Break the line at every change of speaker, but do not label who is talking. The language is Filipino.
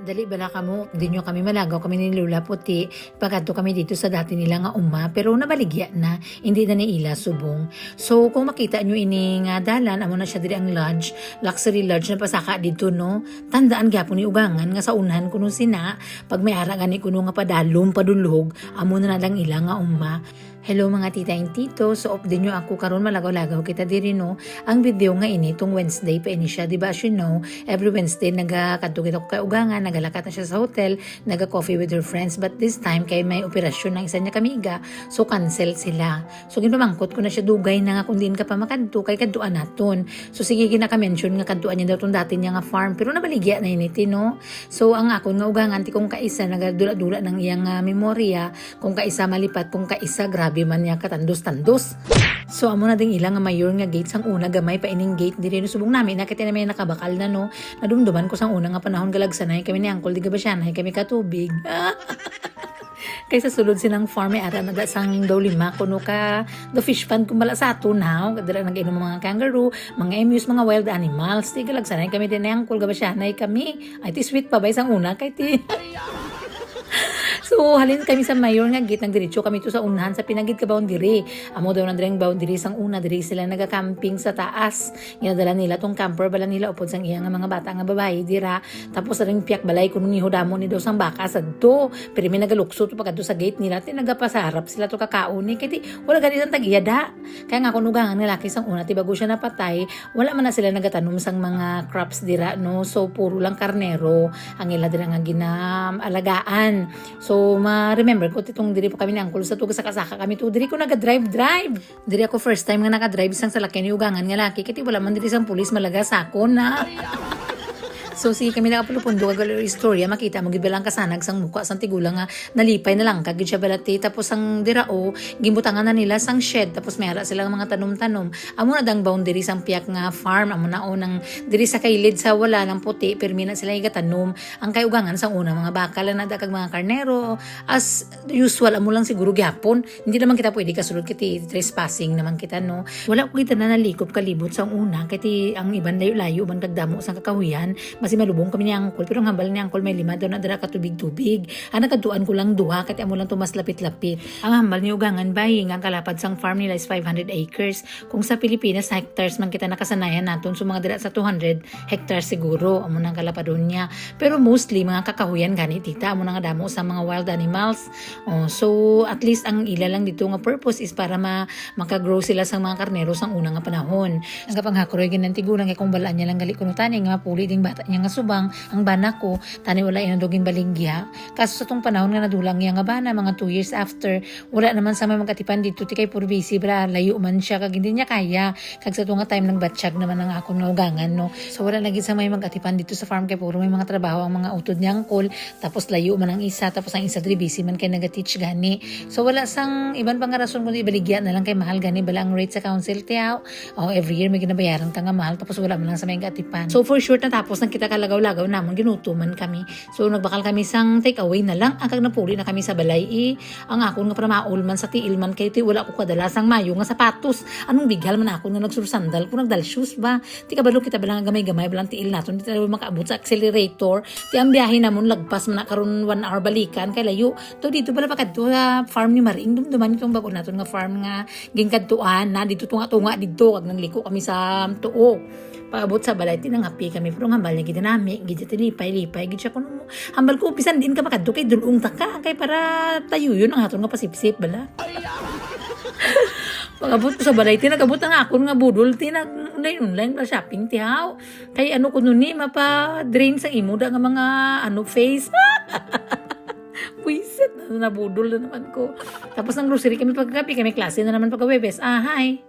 Dali bala kamo, di nyo kami malagaw kami ni Lula Puti, pagkadto kami dito sa dati nila nga uma, pero nabaligya na, hindi na ni ila subong. So kung makita nyo ini nga dalan, amo na siya diri ang lodge, luxury lodge na pasaka dito no, tandaan gyapon ni ugangan nga sa unahan kuno sina, pag may ara gani kuno nga padalom padulog, amo na lang ila nga uma. Hello mga tita and tito, so off din nyo ako karon malagaw-lagaw kita diri no. Ang video nga ini tong Wednesday pa ini siya, diba as you know, every Wednesday nagakadto kita ko kay ugangan, nagalakat na siya sa hotel, naga-coffee with her friends, but this time kay may operasyon ng isa niya kamiga, so cancel sila. So ginpamangkot ko na siya dugay na nga kung din ka pa makadto kay kadtuan naton. So sige ginaka-mention nga kadtuan niya daw tong dati niya nga farm, pero nabaligya na initi no. So ang akon nga ugangan ti kung kaisa nagadula-dula ng iyang memorya, kung kaisa malipat, kung kaisa grabe man niya katandos-tandos. So amo na ding ilang nga mayor nga gate sang una gamay pa ining gate diri no subong namin nakita na may nakabakal na no. Nadumduman ko sang una nga panahon galagsanay kami ni Uncle di Gabasyanay kami katubig. Kaysa sulod silang farm ay ara nagasang daw lima kuno ka the fish pond kumbala sa ato now kadala nag-inom mga kangaroo, mga emus, mga wild animals. Di galagsanay kami din ni Uncle Gabasyanay kami. Ay ti sweet pa ba sang una kay ti. So, halin kami sa mayor nga gate, nagdiretso kami to sa unahan sa pinagid ka boundary. Amo daw nandring boundary sang una, diri sila nagaka-camping sa taas. Ginadala nila tong camper bala nila upod sang iya nga mga bata nga babae dira. Tapos ring piyak balay kuno ni hodamo ni daw sang baka sadto. Pero may nagalukso to pagadto sa gate nila, ti nagapasarap sila to kakaon ni kay wala gani sang tagiyada. Kaya nga kuno gang nilaki sang una ti bago siya napatay, wala man na sila nagatanom sang mga crops dira no. So puro lang karnero ang ila dira nga ginalagaan. So ma-remember ko titong diri pa kami ni Uncle sa tuga sa kasaka kami to diri ko naga-drive. Diri ako first time nga naka-drive sang salakyan ni ugangan nga laki kiti wala man diri sang pulis malaga sakon na. So sige kami nakapulupundo kag istorya makita mo gid lang kasanag sang mukha sang tigulang nga nalipay na lang kag siya balati tapos ang dirao gimbutangan na nila sang shed tapos mayara sila mga tanom-tanom. Amo na dang boundary sang piyak nga farm amo na unang diri sa kailid sa wala ng puti permi na sila igatanom. Ang kay ugangan sang una mga baka lang nada kag mga karnero as usual amo lang siguro gyapon. Hindi naman kita pwede kasulod kiti trespassing naman kita no. Wala ko kita na nalikop kalibot sang una kiti ang iban layo-layo man kag damo sang kakahuyan. Kasi malubong kami ni Uncle pero ang hambal ni Uncle may lima daw na dara ka tubig-tubig. Nagkaduan ko lang duha kati amo lang tumas lapit-lapit. Ang hambal ni ugangan bayi nga kalapad sang farm nila is 500 acres. Kung sa Pilipinas hectares man kita nakasanayan naton so mga dira sa 200 hectares siguro amo nang kalapadon niya. Pero mostly mga kakahuyan gani tita amo nang damo sa mga wild animals. So at least ang ila lang dito nga purpose is para makagrow sila sa mga karnero sang una nga panahon. Ang kapanghakuroy ginantigulang kay kung balaan niya lang gali kuno tani nga mapuli ding bata niya nga subang ang bana ko tani wala ina doging baligya kaso sa tong panahon nga nadulang iya nga bana mga 2 years after wala naman sa may magkatipan dito ti kay puro busy bra layo man siya kag hindi niya kaya kag sa tunga time nang batsyag naman ang akong naugangan no so wala lagi sa may magkatipan dito sa farm kay puro may mga trabaho ang mga utod niyang call tapos layo man ang isa tapos ang isa diri busy man kay naga-teach gani so wala sang iban pang rason kundi baligya na lang kay mahal gani bala ang rate sa council tiaw every year may ginabayaran ka nga mahal tapos wala man lang sa may katipan so for sure natapos nang kita kalagaw-lagaw namon ginutuman kami. So nagbakal kami sang take away na lang ang kag napuli na kami sa balay ang akon nga para maulman sa tiil man kay ti wala ko kadalasang mayo nga sapatos. Anong bighal man akon nga nagsursandal ko nagdal shoes ba. Ti kabalo kita balang gamay-gamay balang tiil naton di tayo makaabot sa accelerator. Ti ang biyahe namon lagpas man karon 1 hour balikan kay layo. To dito bala pakadto sa farm ni Maring dumduman itong bago naton nga farm nga gingkadtuan na dito tunga-tunga dito kag nangliko kami sa tuo. Paabot sa balay tinangapi kami pero hambal niya ginami gid lipay-lipay gid siya kuno hambal ko bisan din ka makadto kay dulong taka kay para tayo yun ang aton nga pasipsip bala. Pagabot ko sa balay tinagabot ang akon nga budol online ba shopping tihaw kay ano kuno ni mapa drain sa imo da nga mga face. Puisit na budol na naman ko tapos ng grocery kami pagkapi kami klase na naman pagka Webes hi